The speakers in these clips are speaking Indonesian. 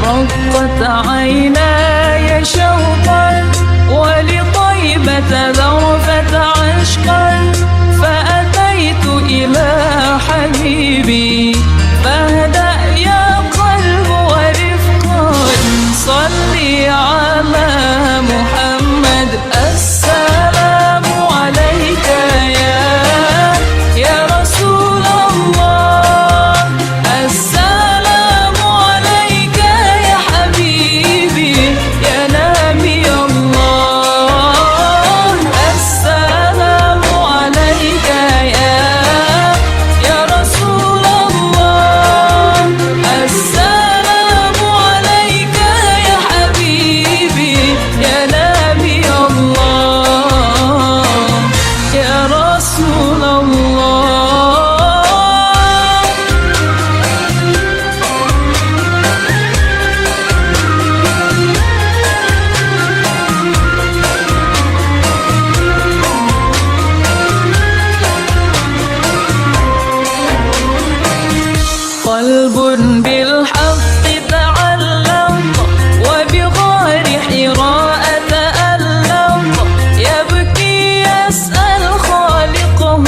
رقت عيناي شوقا ولطيبة ذرفت عشقا فأتيت إلى حبيبي فاهدأ يا قلب ورفقا صلي على محمد السلام عليك يا رسول الله السلام عليك يا حبيبي يا نبي الله السلام عليك يا رسول الله السلام عليك يا حبيبي يا نبي الله يا رسول الله. قلب بالحق تعلق وبغار حراء تألق يبكي يسأل خالقه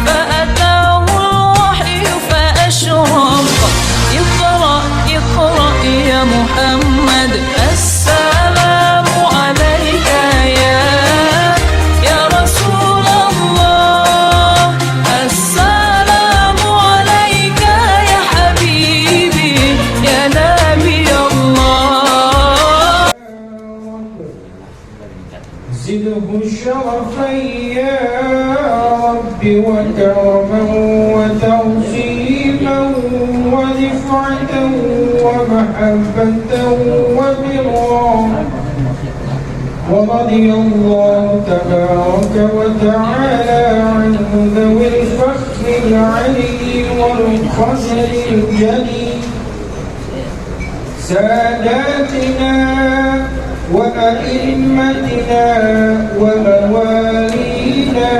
فأتاه الوحي فأشرق اقرأ اقرأ يا محمد السلام عليك يا رسول الله السلام عليك يا حبيبي يا نبي الله. زده شرفا يا رب وكرما وتوصيلا ورفعة ومحبة وبرا ورضي الله تبارك وتعالى عن ذوي الفخر العلي والقدر الجليل ساداتنا وأئمتنا وموالينا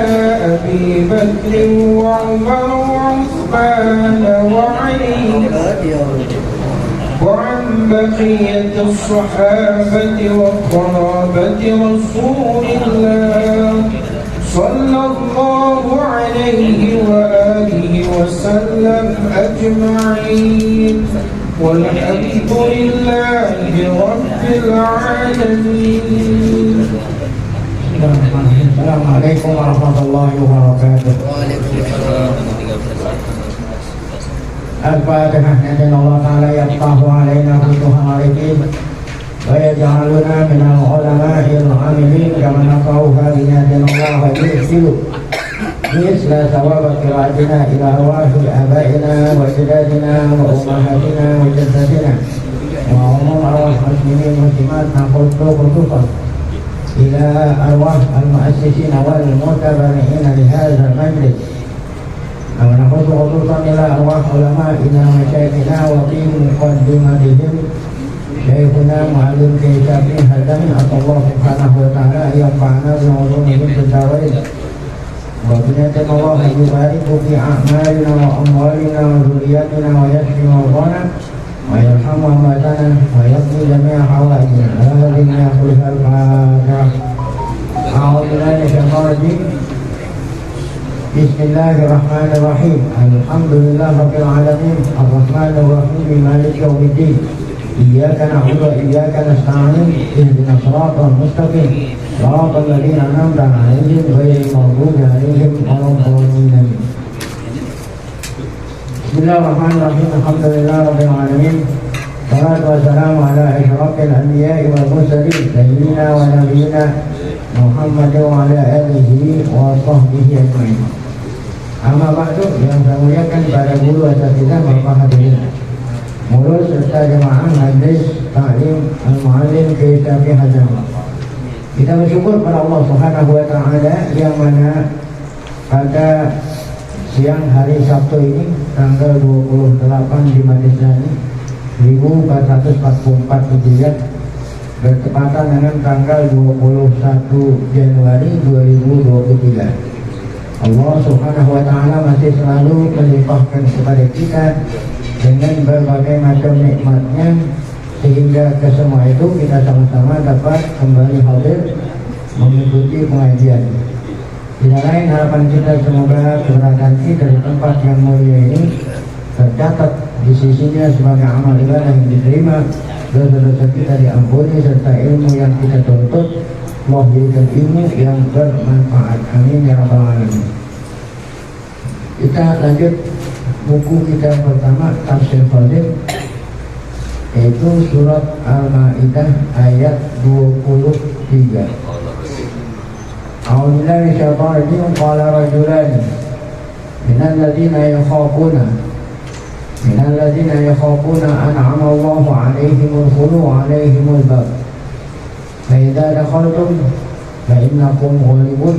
أبي بكر وعمر وعثمان وعلي وعن بقية الصحابة وقرابة رسول الله صلى الله عليه وآله وسلم أجمعين والحمد لله رب العالمين. السلام عليكم ورحمة الله وبركاته. الفاتحة. نسأل الله تعالى يفتح علينا فتوح العارفين ويجعلنا من العلماء العاملين كما نقرأها بنادم الله يرسل مثل ثواب قراءتنا إلى أرواح آبائنا وأجدادنا وأمهاتنا وجداتنا وعموم أرواح المسلمين والمسلمات نخص خصوصا إلى أرواح المؤسسين والمتبرعين لهذا المجلس ونخص خصوصا إلى أرواح علمائنا ومشايخنا وفي مقدمتهم شيخنا معلم كتاب هدم أسأل الله سبحانه وتعالى أن ينفعنا بعلومهم في الدارين وبنية الله يبارك في أعمالنا وأموالنا وذرياتنا ويشفي مرضانا ويرحم أمواتنا ويقضي جميع حوائجنا هذه يخلف الفاتحة. أعوذ بالله من الشيطان الرجيم. بسم الله الرحمن الرحيم. الحمد لله رب العالمين الرحمن الرحيم مالك يوم الدين إياك نعبد وإياك نستعين اهدنا الصراط المستقيم صراط الذين أنعمت عليهم غير المغضوب عليهم ولا الضالين. بسم الله الرحمن الرحيم. الحمد لله رب العالمين والصلاة والسلام على أشرف الأنبياء والمرسلين سيدنا ونبينا محمد وعلى آله وصحبه أجمعين. Amma ba'du, yang saya muliakan pada guru asatidzah Bapak hadirin, murid serta jemaah majlis taklim al-muallim Kiai Hazam. Kita bersyukur pada Allah Subhanahu wa taala yang mana pada siang hari Sabtu ini tanggal 28 Jumadil Tsani 1444 Hijriah bertepatan dengan tanggal 21 Januari 2023. Allah Subhanahu wa taala masih selalu melimpahkan kepada kita dengan berbagai macam nikmatnya sehingga kesemua itu kita sama-sama dapat kembali hadir mengikuti pengajian. Tidak lain harapan kita semoga keberadaan kita di tempat yang mulia ini tercatat di sisinya sebagai amal ibadah yang diterima, dosa-dosa kita diampuni, serta ilmu yang kita tuntut Allah berikan ilmu yang bermanfaat. Amin ya rabbal alamin. Kita lanjut buku kita yang pertama, Tafsir Fadil, yaitu surat Al-Ma'idah ayat 23. A'udzubillahi minasyaitonir rajim. Qala rajulani minal ladzina yakhafuna an'ama Allahu 'alaihimul khulu 'alaihimul bab. Fa idza dakhaltum fa innakum ghalibun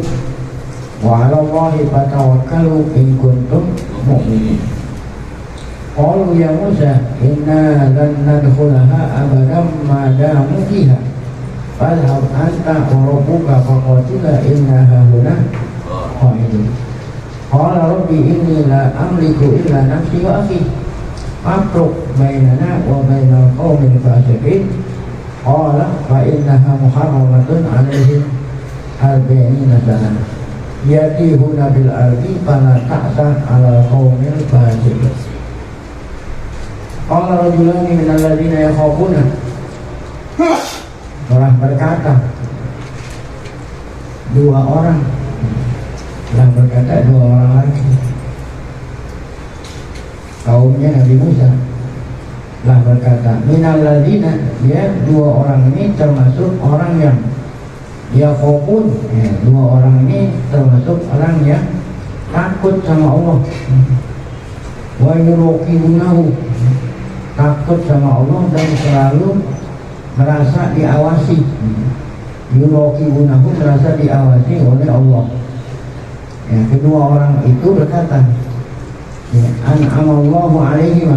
wa 'ala Allahi fatawakkalu in kuntum mu'minin. Qalu ya Musa inna lan nadkhulaha abadan ma damu fiha fadhhab anta wa rabbuka faqatila inna hahuna qa'idun. Qala rabbi inni la amliku illa nafsi wa akhi fafruq bainana wa bainal qaumil fasiqin. Qala fa innaha muharramatun 'alaihim arba'ina sanah yatihuna bil ardi fala ta'sa 'alal qaumil fasiqin. Qala rajulani minal ladzina yakhafuna, telah berkata dua orang lagi kaumnya Nabi Musa telah berkata minal ladzina, ya dua orang ini termasuk orang yang yakhafun, ya, dua orang ini termasuk orang yang takut sama Allah, wa yuroqibunahu, takut sama Allah dan selalu merasa diawasi. Yuroqibunahu, merasa diawasi oleh Allah. Ya, kedua orang itu berkata, ya, an'amallahu alaihim,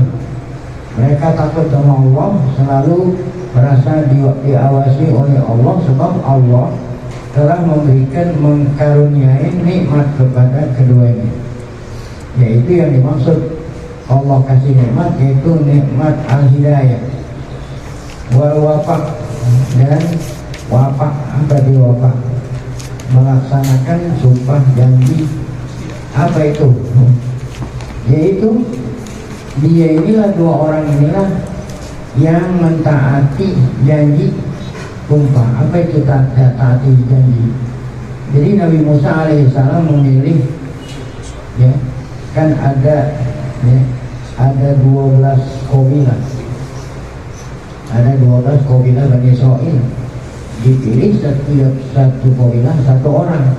mereka takut sama Allah, selalu merasa diawasi oleh Allah, sebab Allah telah memberikan, mengkaruniai nikmat kepada keduanya. Yaitu yang dimaksud Allah kasih nikmat, yaitu nikmat al-hidayah wal wafaq, dan wafaq, apa di wafaq? Melaksanakan sumpah janji. Apa itu? Yaitu dia inilah, dua orang inilah yang mentaati janji sumpah. Apa itu taati janji? Jadi Nabi Musa alaihissalam memilih, ya, kan ada, ya, ada 12 kabilah. Ada 12 kabilah Bani Israil. Dipilih setiap satu kabilah satu orang.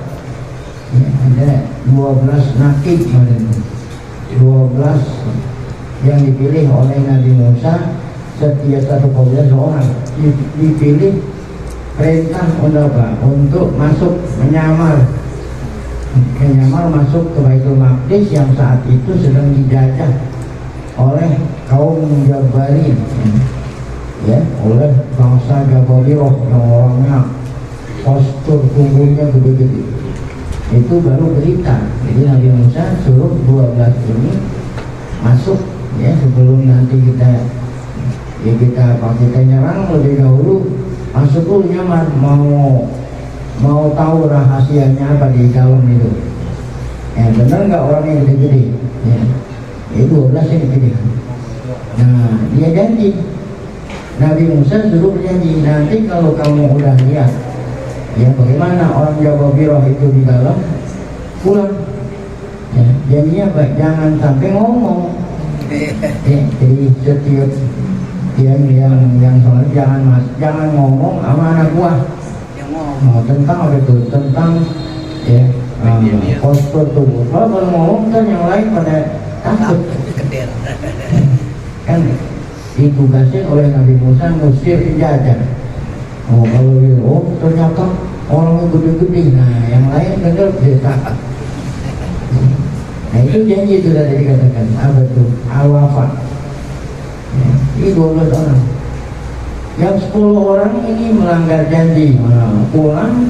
Ya, ada 12 nakib, 12 yang dipilih oleh Nabi Musa, setiap satu kabilah seorang. Dipilih perintah untuk masuk, menyamar masuk ke Baitul Maqdis yang saat itu sedang dijajah oleh kaum Jabarin, ya, oleh bangsa Jabarirah yang orangnya postur punggungnya gede-gede. Itu baru berita. Jadi Nabi Musa suruh 12 ini masuk, ya, sebelum nanti kita nyerang lebih dahulu, masuk dulu nyamar, mau tahu rahasianya apa di dalam itu. Ya, benar nggak orang yang gede-gede? Ya, itu 12 yang gede. Nah, dia janji, Nabi Musa suruh berjanji, nanti kalau kamu udah lihat, ya, bagaimana orang Jabarirah itu di dalam, pulang. Ya, janjinya apa? Jangan sampai ngomong. Ya, jadi setiap yang soal jangan ngomong sama anak buah. Tentang apa itu? Tentang, ya, postur tubuh. Kalau ngomong kan yang lain pada takut. Kan ditugasin oleh Nabi Musa ngusir penjajah. Kalau gitu, ternyata orangnya gede-gede. Nah, yang lain dengar dia takut. Nah, itu janji itu sudah dikatakan. Apa itu? Al-Wafaq. Ya, ini 12 orang. Yang 10 orang ini melanggar janji, pulang,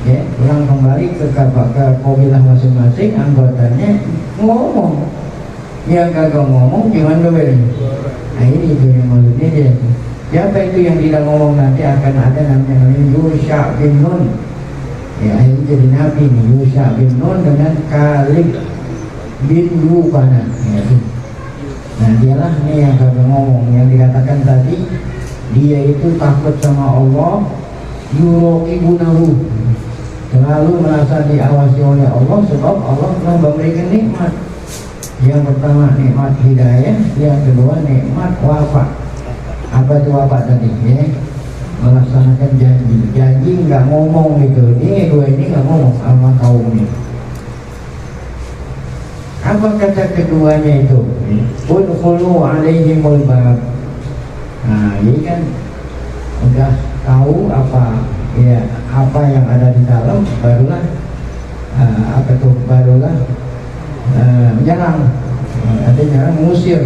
ya, pulang kembali ke kabilah masing-masing, anggotanya ngomong. Yang kagak ngomong gimana kembali? Nah, ini itu yang maksudnya dia. Siapa itu yang tidak ngomong nanti akan ada namanya Yusha bin Nun. Ya, ini jadi nabi nih, Yusha bin Nun dengan Kalib bin Yufana. Ya, nah dialah nih yang kami ngomong, yang dikatakan tadi dia itu takut sama Allah, yurokibunahu, selalu merasa diawasi oleh Allah sebab Allah telah memberikan nikmat. Yang pertama nikmat hidayah, yang kedua nikmat wafat. Apa itu wafat tadi? Ya, melaksanakan janji nggak ngomong gitu. Ini dua ini nggak ngomong sama kaum ini. Apa kata keduanya itu? Udkhulu alaihimul bab. Nah, ini kan udah tahu apa ya, apa yang ada di dalam, barulah barulah menyerang, artinya mengusir.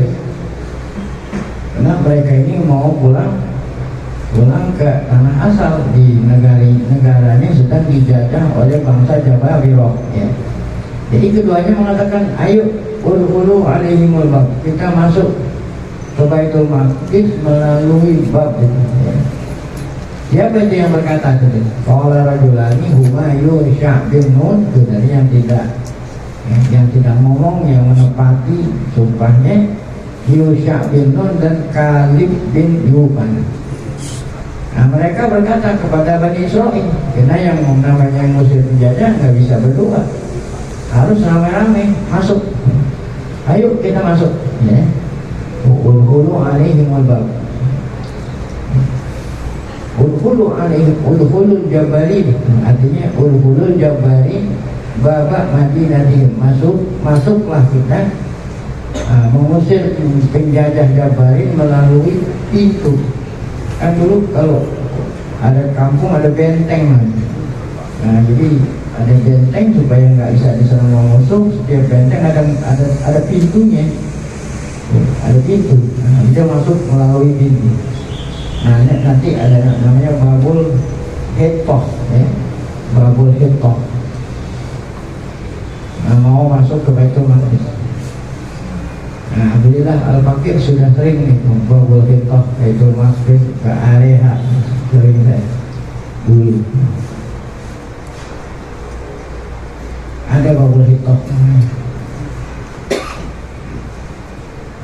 Karena mereka ini mau pulang ke tanah asal, di negaranya sedang dijajah oleh bangsa Jababiroh. Ya. Jadi keduanya mengatakan, ayo udkhulu alaihimul bab, kita masuk ke Baitul Maqdis melalui bab itu. Ya. Siapa itu yang berkata tadi? Qala rajulani huma Yusha bin Nun, itu dari yang tidak ngomong, yang menepati sumpahnya Yusha bin Nun dan Kalib bin Yufan. Nah, mereka berkata kepada Bani Israel, karena yang namanya muslim penjajah nggak bisa berdua, harus rame-rame masuk. Ayo kita masuk. Ya. Udkhulu alaihimul bab. Udkhulu alaihim, udkhulul jabarin, artinya udkhulul jabarin babak madinatihim, masuklah kita mengusir penjajah Jabarin melalui pintu. Kan dulu kalau ada kampung ada benteng. Nah, jadi ada benteng supaya nggak bisa diserang musuh. Setiap benteng ada pintunya, ada pintu. Nah, dia masuk melalui pintu. Nah, nanti ada namanya Babul Hitoh, ya. Babul Hitoh. Nah, mau masuk ke Baitul Maqdis. Nah, alhamdulillah Al-Fakir sudah sering nih Babul Hitoh, Baitul Maqdis, ke area sering saya dulu. Ada Babul Hitoh.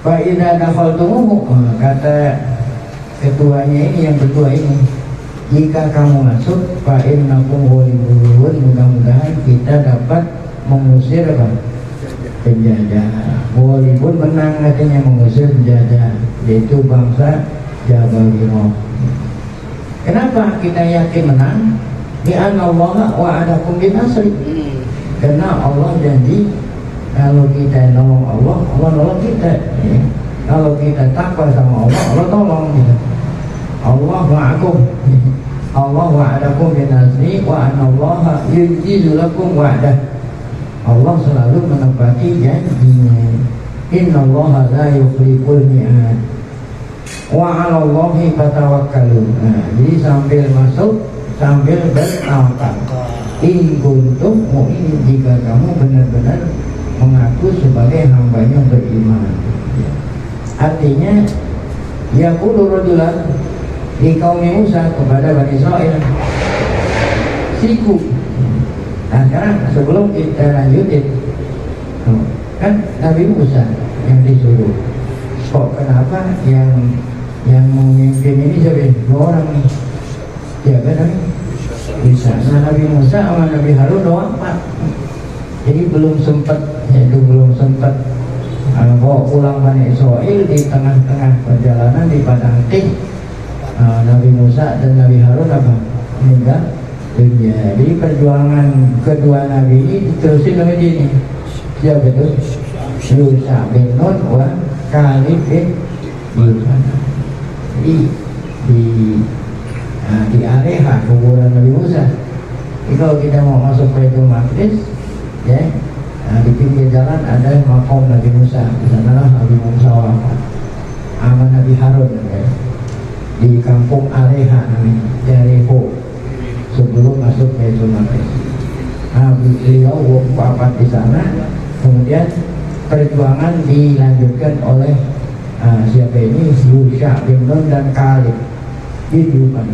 Fa idza dakhaltumuhu, kata ketuanya ini, yang berdua ini, jika kamu masuk, fa innakum ghalibun, mudah-mudahan kita dapat mengusir apa? Penjajah. Ghalibun menang, artinya mengusir penjajah, yaitu bangsa Jababiroh. Kenapa kita yakin menang? Li'anna Allah wa'adakum binasri, karena Allah janji kalau kita nolong Allah, Allah nolong kita. Ya. Kalau kita takwa sama Allah, Allah tolong kita. Allah ma'akum, Allah wa'adakum binasri wa anallaha yujizu lakum wa'dah. Allah selalu menepati janjinya. Innallaha la yukhliful mi'ad wa 'alallahi fatawakkalu. Nah, jadi sambil masuk sambil bertawakal. In kuntum mu'minin, jika kamu benar-benar mengaku sebagai hambanya beriman. Artinya yaqulu rajulan di kaum Musa kepada Bani Israel, siku. Nah, sekarang sebelum kita lanjutin, kan Nabi Musa yang disuruh, kok kenapa yang memimpin ini siapa? Dua orang nih, siapa Nabi? Musa. Nah, Nabi Musa sama Nabi Harun doang 4. Jadi belum sempat bawa pulang Bani Israel. Di tengah-tengah perjalanan di Padang Tik, Nabi Musa dan Nabi Harun apa? Meninggal dunia. Jadi perjuangan kedua Nabi ini diterusin oleh ini. Siapa itu? Yusha bin Nun wa Kalib bin Yufan. Jadi di area kuburan Nabi Musa. Jadi kalau kita mau masuk ke Baitul Maqdis, ya, di pinggir jalan ada makom Nabi Musa. Di sanalah Nabi Musa wafat. Sama Nabi Harun, ya. Di kampung Aleha namanya, Jericho, sebelum masuk Baitul Maqdis. Beliau wafat di sana. Kemudian perjuangan dilanjutkan oleh Siapa ini? Yusha bin Nun dan Khalid bin Yuman.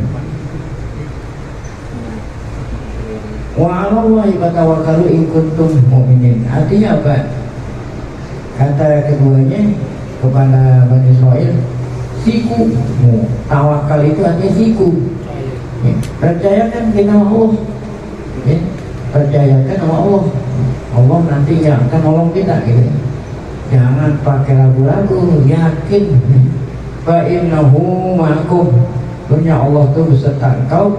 Wa 'alallahi fatawakkalu in kuntum mu'minin. Artinya apa? Kata keduanya kepada Bani Israil, siku. Tawakal itu artinya siku. Percayakan kepada Allah. Percayakan sama Allah. Allah nanti yang akan nolong kita gitu. Jangan pakai ragu-ragu, yakin. Fa innahu ma'akum. Punya Allah itu beserta engkau,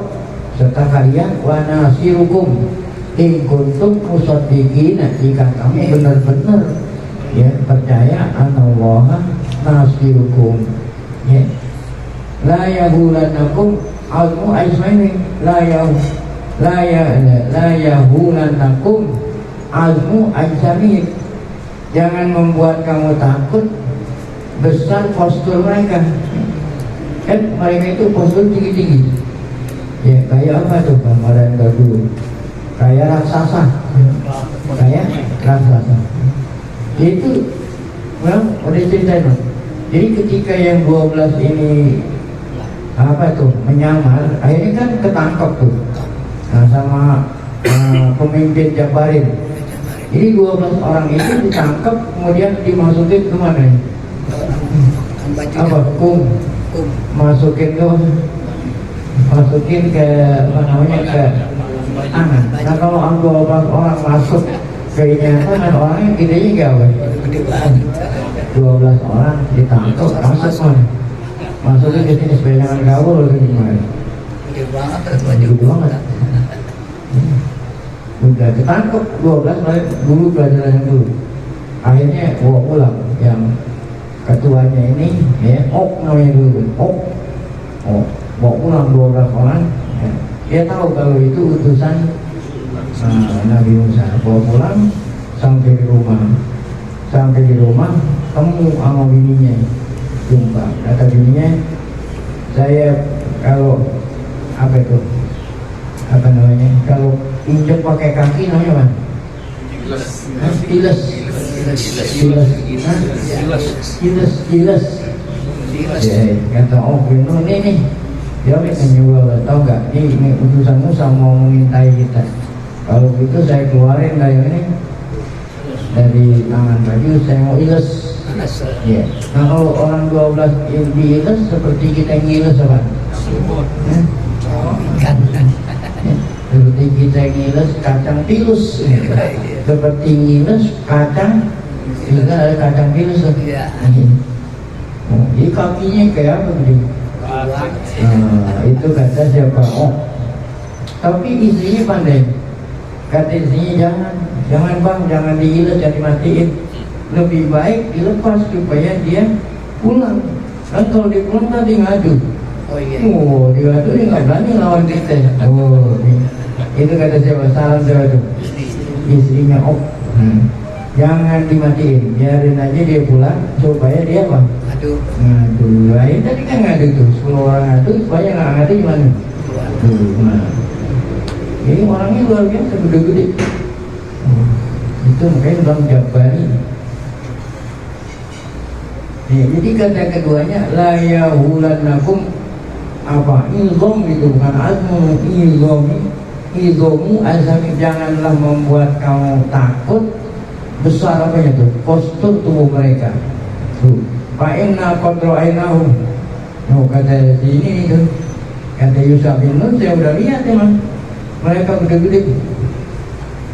serta kalian. Wa nasirukum in kuntum musaddiqin. Jika kamu benar-benar ya percaya anallaha nasirukum. Ya. La yahulanakum almu aismaini la yahulanakum almu aismaini. Jangan membuat kamu takut besar postur mereka. Kan mereka itu postur tinggi-tinggi. Ya, kayak apa tuh gambaran dulu? Kayak raksasa. Kayak raksasa. Itu memang udah ceritain. Jadi ketika yang 12 ini apa tuh menyamar, akhirnya kan ketangkap tuh. Nah, sama pemimpin Jabarin. Jadi 12 orang itu ditangkap, kemudian dimasukin ke mana? Apa? Masukin ke apa namanya, ke tangan. Nah, kalau 12 orang masuk ke ini, kan orangnya gedenya gak? 12 orang ditangkap, masuk mana? Masukin ke sini supaya jangan gaul ke gimana? Gede banget. Udah ketangkep 12 dulu pelajaran dulu. Akhirnya bawa pulang yang ketuanya ini, ya, namanya dulu, bawa pulang 12 orang. Ya. Dia tahu kalau itu utusan Nabi Musa. Bawa pulang sampai di rumah temu sama bininya, jumpa. Kata bininya, saya kalau apa itu? Apa namanya? Kalau injek pakai kaki namanya apa? Tiles. Ya, kata Bino ini dia menyuruh, tahu nggak? Ini utusan Musa mau mengintai kita. Kalau gitu saya keluarin dari tangan baju, saya mau iles. Ya. Nah, kalau orang 12 diiles seperti kita ngiles apa? Seperti kita ngiles kacang pilus, seperti ngiles kacang, juga ada kacang pilus. Jadi kakinya kayak apa gitu? Itu kata siapa? Tapi istrinya pandai. Kata istrinya jangan bang, jangan diiles, jangan dimatiin. Lebih baik dilepas supaya dia pulang. Kan kalau dia pulang tadi ngadu. Dia nggak berani lawan kita. Itu kata siapa? Salam siapa itu? Istrinya jangan dimatiin, biarin aja dia pulang supaya dia apa? Ngadu. Lain tadi kan ngadu tuh, 10 orang ngadu supaya nggak ngadu gimana? Ini orangnya luar biasa, gede-gede. Itu makanya Bang Jabari. Jadi kata keduanya, la yahulanakum apa? Ilzom itu bukan azmu, ilzomu azami, janganlah membuat kamu takut besar apanya tuh? Postur tubuh mereka. Fa'inna qadro'ainahum. Kata sini itu, kata Yusuf bin Nun, saya udah lihat emang mereka gede-gede.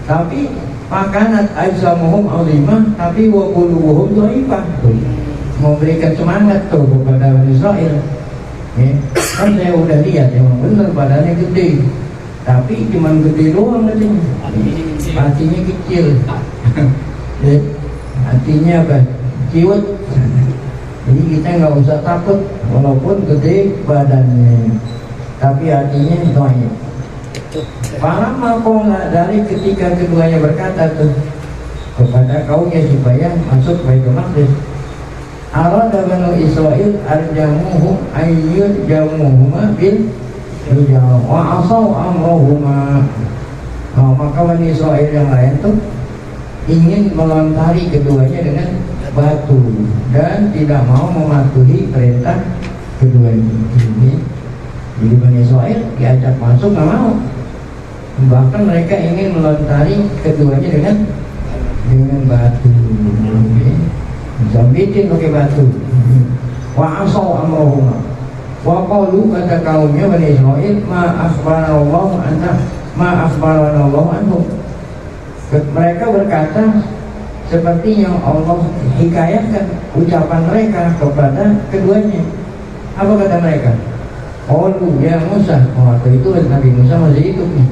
Tapi makanat ajsamuhum alimah, tapi wa qulubuhum dhaifah. Memberikan semangat tuh kepada Bani Israil. Kan saya udah lihat emang bener badannya gede, tapi cuma gede doang katanya. Hatinya kecil. Hatinya apa? Ciut. Jadi kita nggak usah takut walaupun gede badannya, tapi hatinya dhaif. Para makola, dari ketika keduanya berkata tuh kepada kaumnya supaya masuk Baitul Maqdis, arada Banu Israil arjamuhum ayyud jamuhuma bil hijau wa asau amrohuma. Maka Bani Israil yang lain tuh ingin melontari keduanya dengan batu dan tidak mau mematuhi perintah kedua ini. Jadi Bani Israil diajak masuk nggak mau, bahkan mereka ingin melontari keduanya dengan batu, zambitin pakai batu. Wa asau amrohuma wa qalu, kata kaumnya Bani Israil, ma akhbarallahu anhum. Mereka berkata seperti yang Allah hikayatkan ucapan mereka kepada keduanya. Apa kata mereka? Qalu ya Musa, waktu itu Nabi Musa masih hidup nih.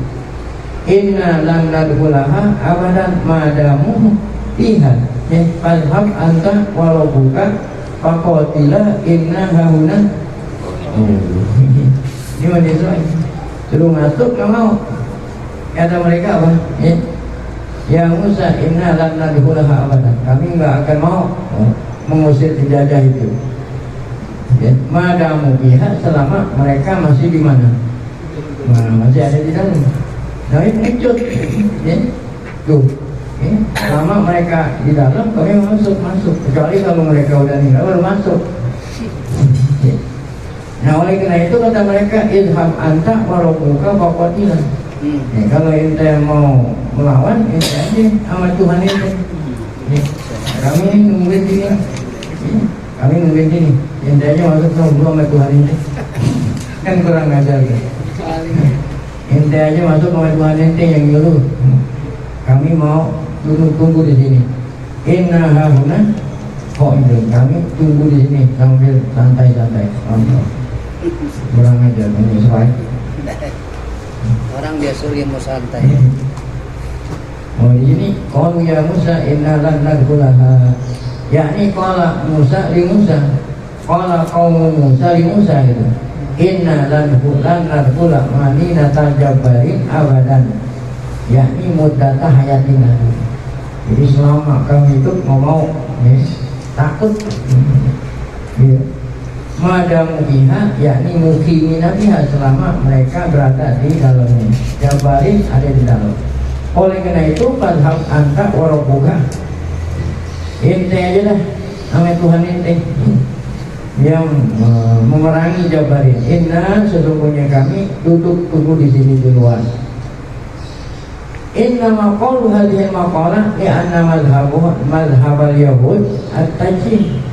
Inna lan nadkhulaha abadan madamu fiha. Ya, fadhhab anta wa rabbuka faqatila inna hauna. Ini Bani Israil suruh masuk nggak mau. Kata mereka apa? Ya Musa, inna lan nadkhulaha abadan. Kami nggak akan mau mengusir penjajah itu. Ya, madamu pihak selama mereka masih di mana? Masih ada di dalam. Nah ini kecut, ya, tuh. Ya, selama mereka di dalam kami masuk. Kecuali kalau mereka udah meninggal baru masuk. Ya. Nah oleh karena itu kata mereka, idham anta warobuka faqatilan. Ya, kalau ente mau melawan, ente aja sama Tuhan ente. Ya, kami nungguin sini. Ya, kami nungguin sini. Ente aja masuk sama Tuhan ente. Kan kurang ajar ya. Ente aja masuk sama Tuhan ente yang nyuruh. Kami mau tunggu di sini. Inna hauna qaidun. Kami tunggu di sini sambil santai-santai. Kurang ajar menyesuaikan. Orang dia suruh mau santai. Oh ini qalu ya Musa inna lan nadkhulaha. Yakni qala Musa li Musa. Qala qaum Musa li Musa itu. Inna lan nadkhula manina tajabarin abadan. Yakni muddata hayatina. Jadi selama kami hidup mau takut. Ya. Madamu biha, yakni mukimina biha, selama mereka berada di dalamnya. Jabarin ada di dalam. Oleh karena itu fadhhab anta wa rabbuka. Ente aja dah nama Tuhan ente yang memerangi Jabarin. Inna, sesungguhnya kami duduk tunggu di sini di luar. Inna maqalu hadhihi maqalah li anna madhhabal yahud at-tajih.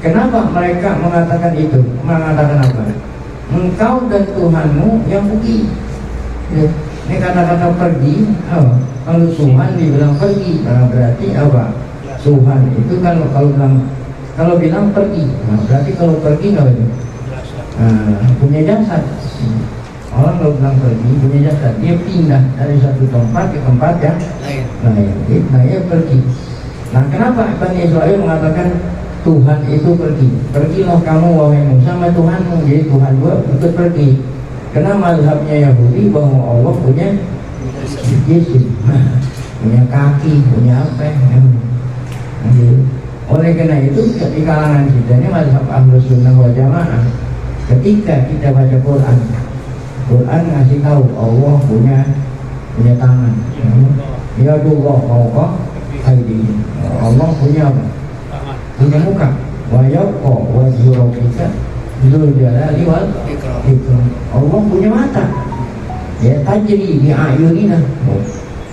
Kenapa mereka mengatakan itu? Mengatakan apa? Engkau dan Tuhanmu yang pergi. Ya. Ini kata-kata pergi. Oh, kalau Tuhan dibilang pergi, berarti apa? Tuhan itu kalau bilang pergi, nah, berarti kalau pergi apa itu? Punya jasad. Orang kalau bilang pergi punya jasad, dia pindah dari satu tempat ke tempat yang lain. Nah, dia pergi. Nah, kenapa Bani Israil mengatakan Tuhan itu pergi? Pergilah kamu wahai Musa sama Tuhanmu. Jadi Tuhan gua ikut pergi. Karena mazhabnya Yahudi bahwa Allah punya jisim, punya kaki, punya apa? Oleh karena itu di kalangan kita ini mazhab Ahlus Sunnah wal Jamaah, ketika kita baca Quran ngasih tahu Allah punya tangan. Ya Allah fawqa aydihim. Allah punya apa? Punya muka. Wa yaqqa wajhu rabbika dzul jalali wal ikram. Allah punya mata. Ya tajri bi ayunina.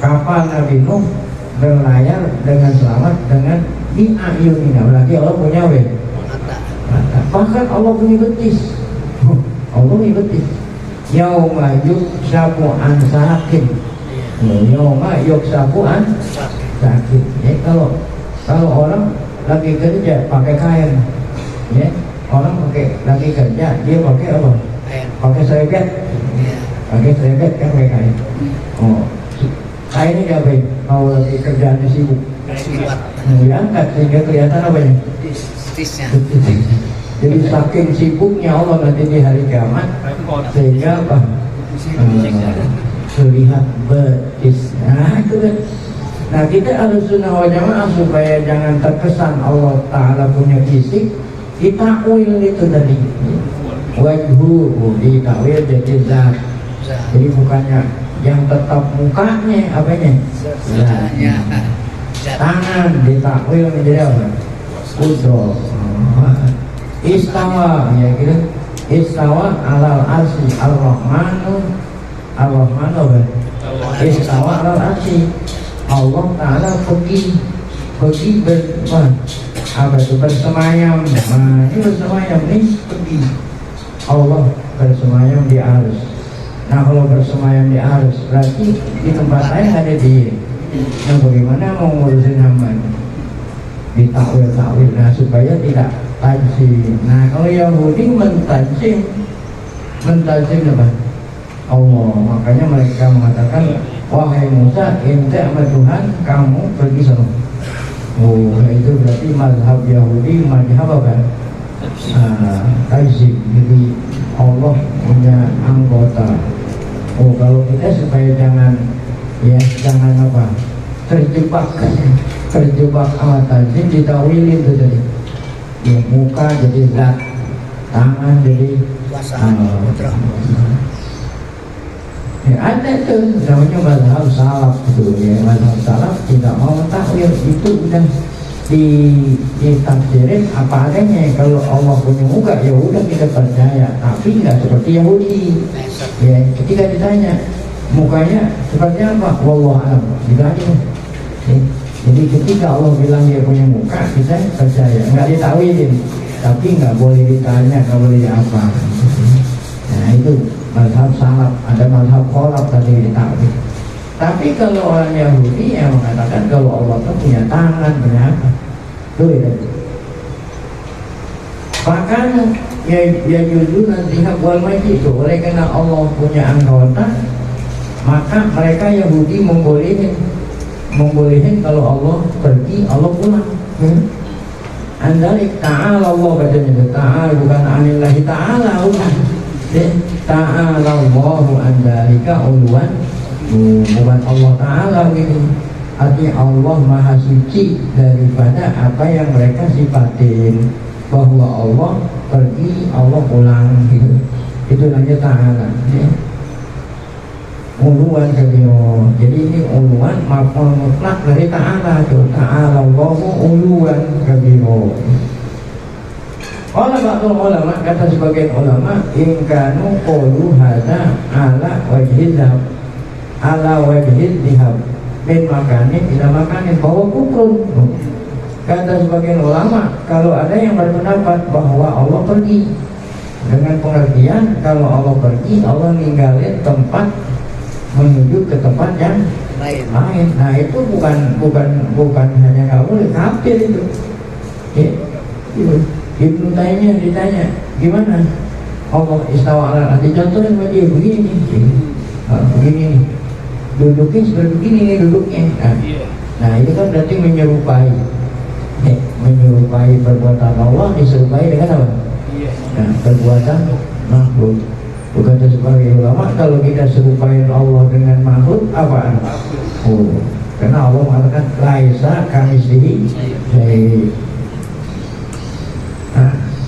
Kapal Nabi Nuh berlayar dengan selamat dengan di ayunina. Berarti Allah punya mata. Bahkan Allah punya betis. Allah punya betis. Yauma yuksafu an sakin. Yauma yuksafu an sakin. Ya, kalau orang lagi kerja pakai kain, ya, orang lagi kerja dia pakai apa? Pakai serebet. Pakai serebet kan pakai kain. Oh, kainnya diapain? Kalau lagi kerjaannya sibuk, diangkat sehingga kelihatan apa ya? Jadi saking sibuknya Allah nanti di hari kiamat sehingga apa? Terlihat betis. Nah itu kan. Nah kita Ahlus Sunnah wal Jamaah supaya jangan terkesan Allah Ta'ala punya fisik, ditakwil itu tadi. Wajhu ditakwil jadi zat. Jadi bukannya yang tetap mukanya apanya? Zatnya. tangan ditakwil menjadi apa? Kudro. Istawa ya gitu. Istawa alal arsy ar-rahmanu apa? Istawa alal arsy. Allah Ta'ala pergi apa itu bersemayam. Nah, ini bersemayam ini pergi. Allah bersemayam di arsy. Nah, kalau bersemayam di arsy berarti di tempat lain ada dia. Nah, bagaimana mau ngurusin hambanya? Ditakwil. Nah, supaya tidak tajim. Nah, kalau Yahudi mentajim apa? Allah. Makanya mereka mengatakan, wahai Musa, ente sama Tuhan, kamu pergi sana. Oh, itu berarti mazhab Yahudi, mazhab apa? Tajim. Jadi Allah punya anggota. Oh, kalau kita supaya jangan apa? Terjebak sama tajim, ditawilin tuh tadi. Ya, muka jadi zat, tangan jadi ya, ada tuh namanya mazhab salaf gitu ya. Mazhab salaf tidak mau takwil, itu udah ditafsirin apa adanya. Kalau Allah punya muka ya udah kita percaya, tapi nggak seperti Yahudi ya. Ketika ditanya mukanya seperti apa, wallahu a'lam, ditanya ya. Jadi ketika Allah bilang dia punya muka, kita percaya, nggak ditawilin, tapi nggak boleh ditanya, nggak boleh apa. Nah, itu mazhab salaf. Ada mazhab kholaf tadi ditawil. Tapi kalau orang Yahudi yang mengatakan kalau Allah itu punya tangan, punya apa, itu ya. Bahkan ya jujur nanti wal majid itu, oleh karena Allah punya anggota, maka mereka Yahudi membolehin kalau Allah pergi, Allah pulang. Andalik ta'ala Allah katanya, ta'ala bukan anillahi ta'ala, ta'ala Allahu andalika uluan, bukan Allah Ta'ala gitu. Artinya Allah maha suci daripada apa yang mereka sifatin, bahwa Allah pergi, Allah pulang gitu. Itu namanya ta'ala ya. Uluan kabiro. Jadi ini uluan maf'ul mutlak dari ta'ala tuh. Ta'ala Allahu uluan kabiro. Ulama kata sebagian ulama, ingkanu qulu hadza ala wajhi dhahab min makanin ila makanin bahwa kufrun. Kata sebagian ulama, kalau ada yang berpendapat bahwa Allah pergi dengan pengertian kalau Allah pergi, Allah ninggalin tempat menuju ke tempat yang lain. Nah, itu bukan hanya kamu kafir itu. Ya, itu. Ibnu Taimiyah ditanya, gimana Allah istawa ala arti, contohnya sama dia begini begini duduknya seperti begini nih duduknya. Nah, itu kan berarti menyerupai perbuatan Allah diserupai dengan apa? Nah, perbuatan makhluk. Bukan sebagai ulama, kalau kita serupain Allah dengan makhluk apaan? Oh, karena Allah mengatakan laisa kamitslihi syai'.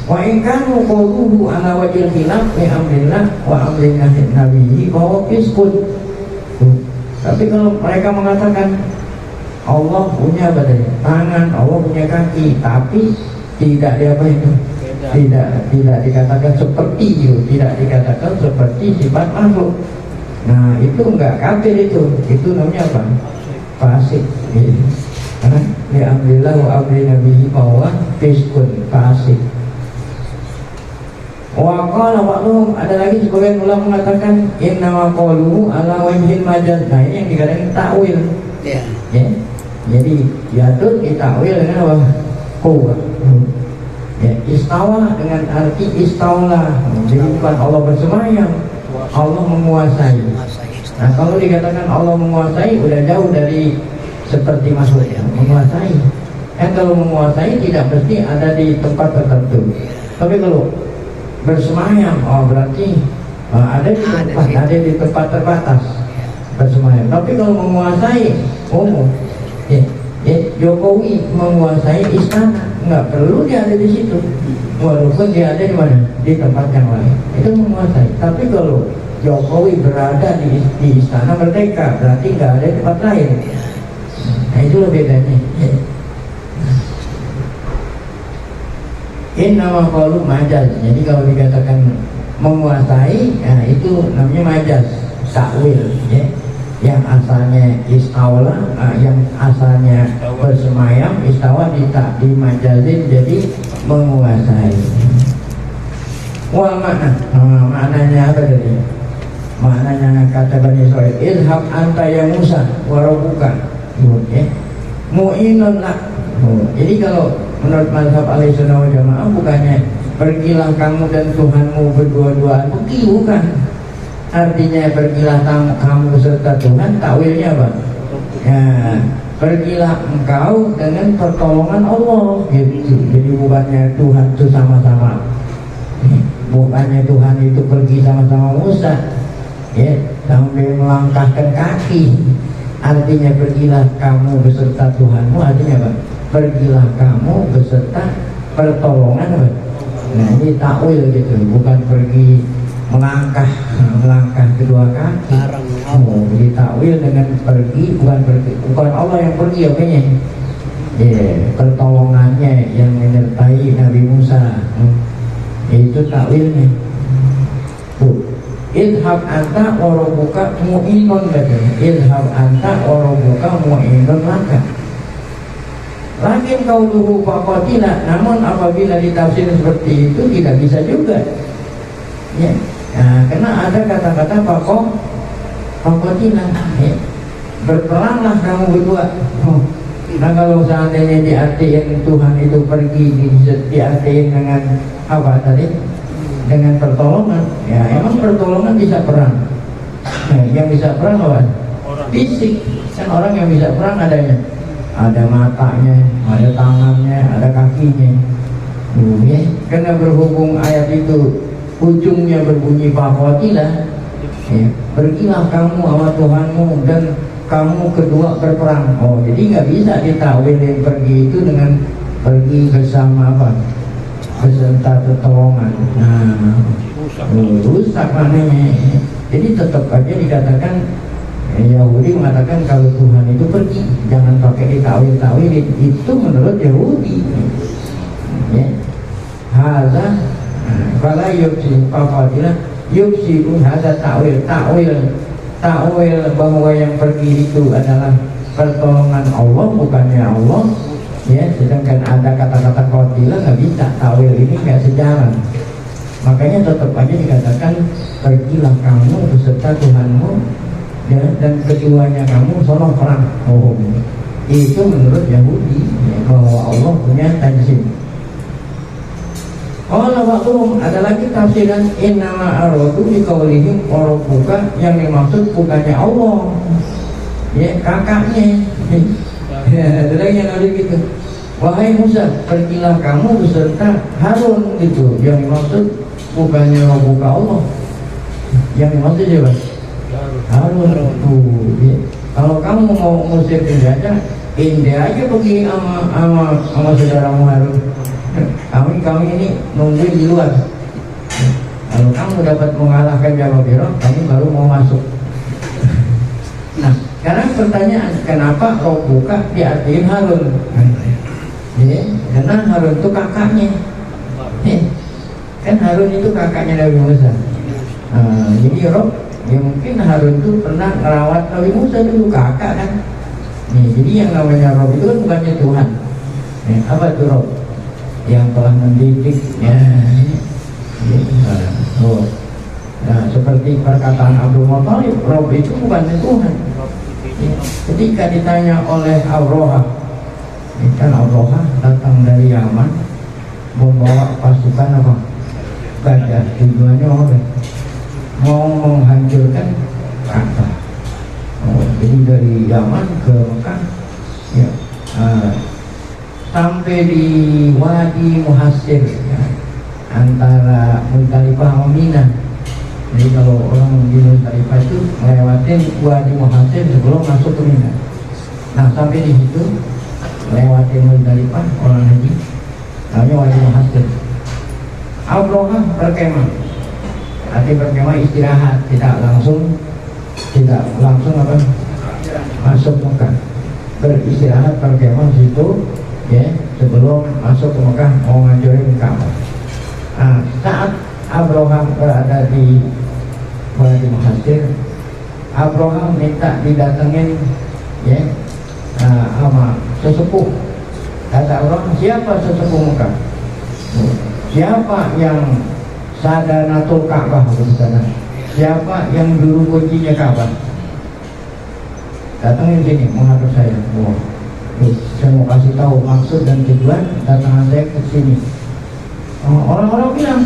Wa in kanu qawluhu ala wajhil khilaf li amrillah wa amrin nabiyyi bahwa fiskun. Tapi kalau mereka mengatakan Allah punya badan, tangan, Allah punya kaki, tapi tidak diapain itu? Tidak dikatakan seperti itu, tidak dikatakan seperti sifat makhluk. Nah, itu enggak kafir itu namanya apa? Fasik. Karena li amrillah wa amrin nabiyyi bahwa fiskun, fasik. Wa qala ba'dhum, ada lagi sebagian ulama mengatakan innama qalu ala wajhil majaz. Nah, ini yang dikatakan takwil. Ya. Jadi yaitu ditakwil dengan apa? Quwwah. Ya, istawa dengan arti istaulah. Jadi bukan Allah bersemayam, Allah menguasai. Nah, kalau dikatakan Allah menguasai udah jauh dari seperti maksudnya menguasai. Kalau menguasai tidak mesti ada di tempat tertentu. Tapi kalau bersemayam, berarti ada di tempat terbatas bersemayam. Tapi kalau menguasai umum, Jokowi menguasai istana, nggak perlu dia ada di situ, walaupun dia ada di mana, di tempat yang lain, itu menguasai. Tapi kalau Jokowi berada di istana Merdeka, berarti nggak ada di tempat lain. Nah itulah bedanya. Innama qalu majaz. Jadi kalau dikatakan menguasai, nah itu namanya majaz, takwil, ya. Yang asalnya istawla, yang asalnya bersemayam, istawa dimajazin jadi menguasai. Wal makna, maknanya apa tadi? Maknanya kata Bani Israil, idhab anta ya Musa warabuka, ya. Mu'inun lak. Jadi kalau menurut mazhab Ahlussunnah wal Jamaah bukannya pergilah kamu dan Tuhanmu berdua-duaan, bukan. Artinya pergilah kamu beserta Tuhan, takwilnya apa? Ya, pergilah engkau dengan pertolongan Allah, gitu. Jadi bukannya Tuhan itu sama-sama, bukannya Tuhan itu pergi sama-sama Musa, ya, sampai melangkahkan kaki. Artinya pergilah kamu beserta Tuhanmu, artinya apa? Pergilah kamu beserta pertolongan apa? Nah ini takwil gitu, bukan pergi melangkah kedua kaki. Oh, jadi takwil dengan pergi, bukan Allah yang pergi, apanya? Pertolongannya yang menyertai Nabi Musa. Itu takwilnya. Idhab anta warabuka mu'inun katanya. Idhab anta warabuka mu'inun laka. Lakin kau dulu faqatila, namun apabila ditafsir seperti itu tidak bisa juga. Ya. Nah, karena ada kata-kata faqatila, ya. Berperanglah kamu berdua. Nah kalau seandainya diartikan Tuhan itu pergi, diartikan dengan apa tadi? Dengan pertolongan. Ya emang pertolongan bisa perang. Nah, yang bisa perang apa? Fisik. Kan orang yang bisa perang adanya. Ada matanya, ada tangannya, ada kakinya. Ya. Karena berhubung ayat itu ujungnya berbunyi faqatilah, ya, pergilah kamu sama Tuhanmu dan kamu kedua berperang. Oh, jadi nggak bisa ditakwilin pergi itu dengan pergi bersama apa? Beserta pertolongan. Nah, rusak maknanya. Jadi tetap aja dikatakan, Yahudi mengatakan kalau Tuhan itu pergi, jangan pakai ditakwil-takwilin. Itu menurut Yahudi. Ya. Hadza fala yufsi faqatilah yufsi hadza takwil bahwa yang pergi itu adalah pertolongan Allah, bukannya Allah. Ya, sedangkan ada kata-kata qatilah nggak bisa, takwil ini nggak sejalan. Makanya tetap aja dikatakan pergilah kamu beserta Tuhanmu, ya, dan keduanya kamu sono perang. Oh, itu menurut Yahudi, ya, bahwa Allah punya tanzim. Kalau waktu ada lagi tafsiran innama aradu di qaulihim rabbuka, yang dimaksud bukannya Allah, ya, kakaknya. Ya, ada lagi yang ada gitu. Wahai Musa, pergilah kamu beserta Harun, gitu. Yang dimaksud bukannya rabbuka Allah. Yang dimaksud siapa? Harun. Ya. Kalau kamu mau ngusir penjajah, India aja pergi sama saudaramu Harun. Kami ini nungguin di luar. Kalau kamu dapat mengalahkan Jababiro, kamu baru mau masuk. Nah, sekarang pertanyaan, kenapa Rabbuka diartiin Harun? Ya, karena Harun itu kakaknya. Ya, kan Harun itu kakaknya Nabi Musa. Jadi Rob, ya mungkin Harun itu pernah merawat Nabi Musa dulu, kakak kan. Nih, jadi yang namanya Rob itu kan bukannya Tuhan. Apa itu Rob? Yang telah mendidik, ya. Nah, seperti perkataan Abdul Muthalib, Rob itu bukannya Tuhan. Ya. Ketika ditanya oleh Abroha, kan Abroha datang dari Yaman membawa pasukan apa? Gajah. Tujuannya apa? Mau menghancurkan Ka'bah. Jadi dari Yaman ke Mekah, ya. Sampai di Wadi Muhassir, ya, antara Muzdalifah sama Mina. Jadi kalau orang di Muzdalifah itu lewatin Wadi Muhassir sebelum masuk ke Mina. Nah sampai di situ lewatin Muzdalifah orang haji, namanya Wadi Muhassir. Abroha berkemah, arti berkemah istirahat, tidak langsung apa masuk Mekah. beristirahat berkemah situ ya sebelum masuk ke Mekah mau ngancurin Ka'bah. Nah, saat Abraham berada di Wadi Muhassir, Abraham minta didatengin ya sama sesepuh. Kata Abraham, siapa sesepuh Mekah? Siapa yang sadanatul Ka'bah di sana? Siapa yang dulu kuncinya Ka'bah? Datangin sini menghadap saya. Oh, saya mau kasih tahu maksud dan tujuan datangan saya ke sini. Orang-orang bilang,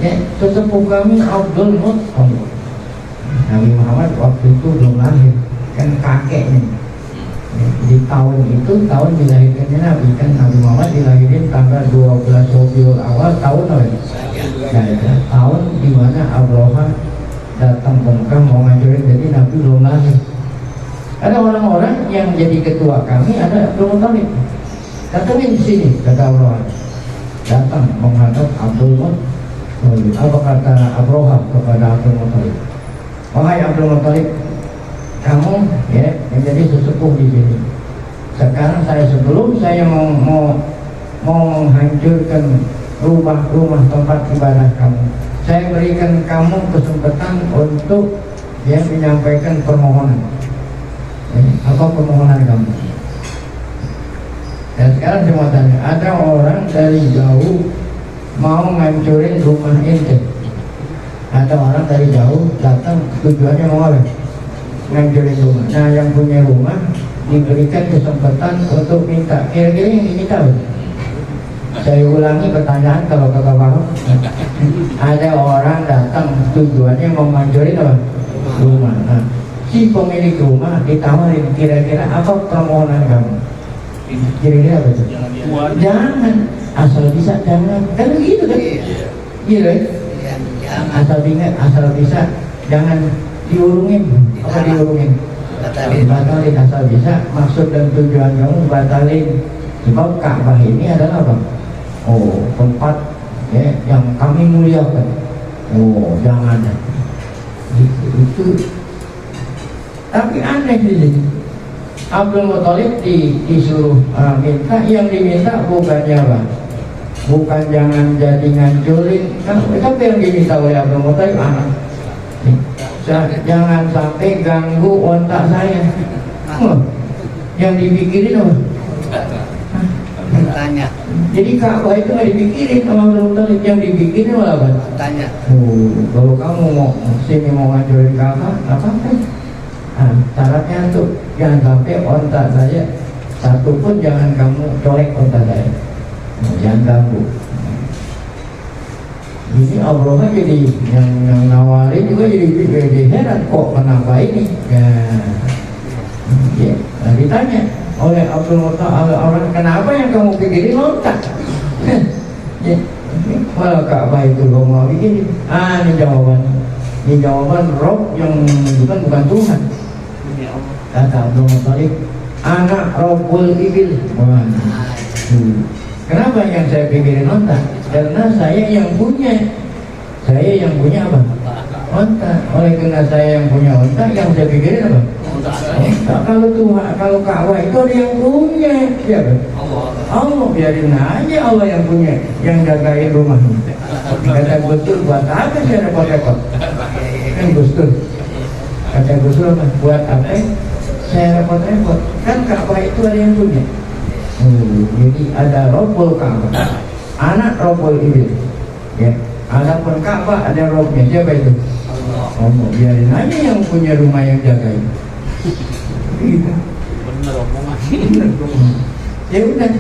ya sesepuh kami Abdul Muttalib. Nabi Muhammad waktu itu belum lahir, kan kakeknya. Di tahun itu tahun dilahirkannya Nabi, kan Nabi Muhammad dilahirin tanggal 12 Rabiul Awal tahun apa? Ya, tahun di mana Abraham datang ke Mekah mau ngancurin, jadi Nabi belum lahir. Ada orang-orang yang jadi ketua kami ada Abdul Muttalib. Datangin di sini, kata Abraham. Datang menghadap Abdul Muttalib. Apa kata Abraham kepada Abdul Muttalib? Wahai Abdul Muttalib, kamu ya menjadi sesepuh di sini. Sekarang sebelum saya mau menghancurkan rumah-rumah tempat ibadah kamu, saya berikan kamu kesempatan untuk ya menyampaikan permohonan. Apa permohonan kamu? Dan sekarang saya mau tanya, ada orang dari jauh mau ngancurin rumah ente. Ada orang dari jauh datang, tujuannya mau apa? Ngancurin rumah. Nah, yang punya rumah diberikan kesempatan untuk minta. Kira-kira yang diminta apa? Saya ulangi pertanyaan kalau kakak paham. Ada orang datang tujuannya mau ngancurin apa? Rumah. Nah, si pemilik rumah ditawarin, kira-kira apa permohonan kamu? Kira-kira apa itu? Jangan, asal bisa jangan. Kan begitu kan? Iya kan? Asal bisa jangan diurungin. Apa diurungin? Batalin asal bisa. Maksud dan tujuan kamu batalin. Sebab Ka'bah ini adalah apa? Oh, tempat ya, yang kami muliakan. Oh, jangan. Itu. Tapi aneh di sini. Abdul Muttalib disuruh minta, yang diminta bukannya apa? Bukan jangan jadi ngancurin, tapi yang diminta oleh Abdul Muttalib anak. Jangan sampai ganggu ontak saya. Yang dipikirin apa? Tanya. Jadi Ka'bah itu nggak dipikirin sama Abdul Muttalib, yang dipikirin malah apa? Tanya. Kalau kamu mau sini mau ngancurin Ka'bah, apa-apa. Nah, syaratnya tuh jangan sampai ontak saya satu pun jangan kamu colek ontak saya. Jangan ganggu. Ini Abraham jadi yang nawarin juga jadi heran kok kenapa ini? Ya, ditanya oleh Abdul Muttalib orang kenapa yang kamu pikirin ontak? Ya, malah Ka'bah itu kamu mau bikin. Ini jawaban. Ini jawaban Rob yang menunjukkan bukan Tuhan. Kata Abdul Muttalib, anak Rabbul Ibil. Kenapa yang saya pikirin onta? Karena saya yang punya. Saya yang punya apa? Onta. Oleh karena saya yang punya onta, yang saya pikirin apa? Onta. Kalau Tuhan, kalau Ka'bah itu ada yang punya. Siapa? Allah. Biarin aja Allah yang punya, yang jagain rumah. Kata Gus Dur, buat apa sih repot-repot? Kan Gus Dur. Kata Gus Dur, buat apa? Saya repot-repot. Kan Ka'bah itu ada yang punya. Jadi ada Rabbul Ka'bah, anak Rabbul Ibil. Ya, adapun Ka'bah ada Rabbnya. Siapa itu? Allah. Biarin aja yang punya rumah yang jagain. Gitu. Bener omongan. Ya udah.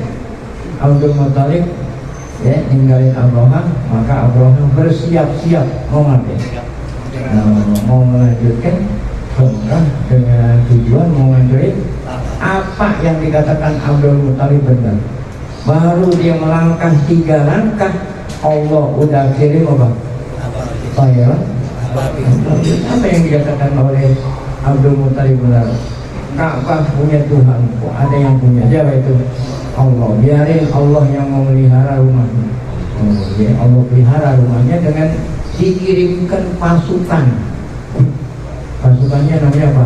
Abdul Muttalib ya ninggalin Abraham, maka Abraham bersiap-siap mau ngapain? Mau melanjutkan Mekah dengan tujuan mau ngancurin apa yang dikatakan Abdul Muttalib benar. Baru dia melangkah 3 langkah, Allah udah kirim apa? Toilet. Apa yang dikatakan oleh Abdul Muttalib benar? Ka'bah punya Tuhan, kok ada yang punya. Siapa itu? Allah. Biarin Allah yang memelihara rumahnya. Ya, Allah pelihara rumahnya dengan dikirimkan pasukan. Pasukannya namanya apa?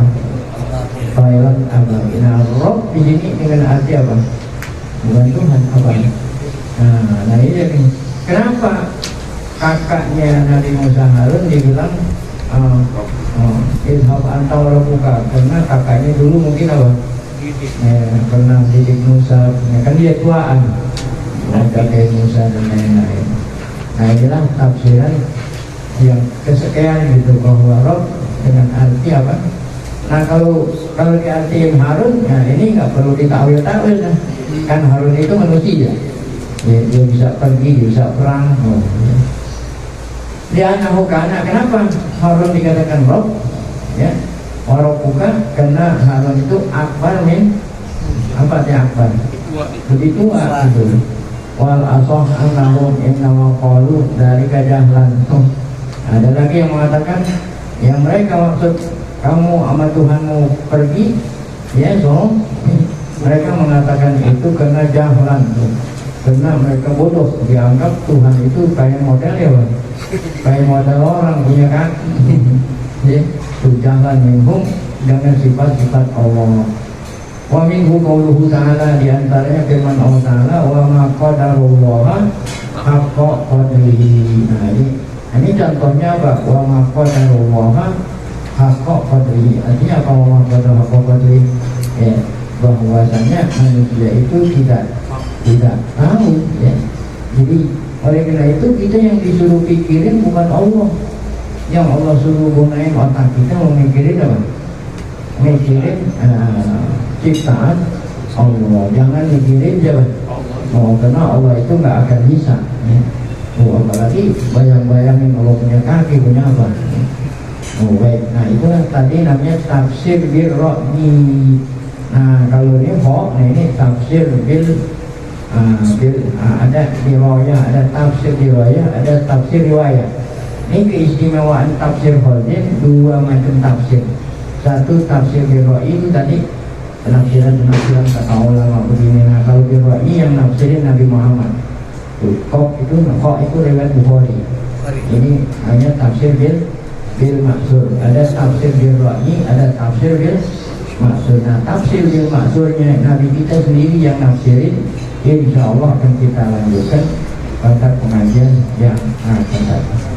toilet abawi. Nah, Rob di sini dengan arti apa? Bukan Tuhan abawi. Nah ini nih. Kenapa kakaknya Nabi Musa Harun dibilang Idhab anta wa rabbuka? Karena kakaknya dulu mungkin apa? Pernah didik Musa, kan dia tuaan. Kakek Musa dan lain-lain. Nah inilah tafsiran yang kesekian gitu, bahwa Rob dengan arti apa? Nah kalau diartiin Harun, nah ini nggak perlu ditakwil-takwil kan? Kan Harun itu manusia, dia bisa pergi, bisa perang. Dia anak kenapa Harun dikatakan Rob? Ya, Warabuka karena Harun itu akbar min apa dia akbar? Lebih tua gitu. Wal asoh annahum innama qalu dari kajahlan. Ada lagi yang mengatakan yang mereka maksud kamu sama Tuhanmu pergi, ya so mereka mengatakan itu karena jahlan, karena mereka bodoh, dianggap Tuhan itu kayak model ya Bang, kayak model orang punya kaki. Ya, jahlan minhum dengan sifat-sifat Allah. Wa minhu qauluhu ta'ala, diantaranya firman Allah Ta'ala, wa ma qadarullah haqqa qadrihi. Nah ini contohnya apa? Wa ma qadarullah haqqa qadrihi. Artinya apa wa ma qadar haqqa qadrihi? Ya, bahwasanya manusia itu tidak tahu ya. Jadi oleh karena itu kita yang disuruh pikirin bukan Allah. Yang Allah suruh gunain otak kita memikirin apa? Mikirin ciptaan Allah, jangan mikirin siapa? Karena Allah itu nggak akan bisa ya. Apalagi bayang-bayangin Allah punya kaki, punya apa? Baik, nah itulah tadi namanya tafsir bil ra'yi. Nah kalau ini nah ini tafsir bil ada riwayah, ada tafsir riwayah, ada tafsir riwayah. Ini keistimewaan tafsir Khalid, dua macam tafsir. Satu tafsir bil ra'yi itu tadi penafsiran kata ulama begini. Nah kalau bil ra'yi yang nafsirin Nabi Muhammad. Kok itu riwayat Bukhari. Ini hanya tafsir bil maksur. Ada tafsir bil ra'yi, ada tafsir bil maksur. Nah tafsir bil maksurnya Nabi kita sendiri yang nafsirin, insya Allah akan kita lanjutkan pada pengajian yang akan datang.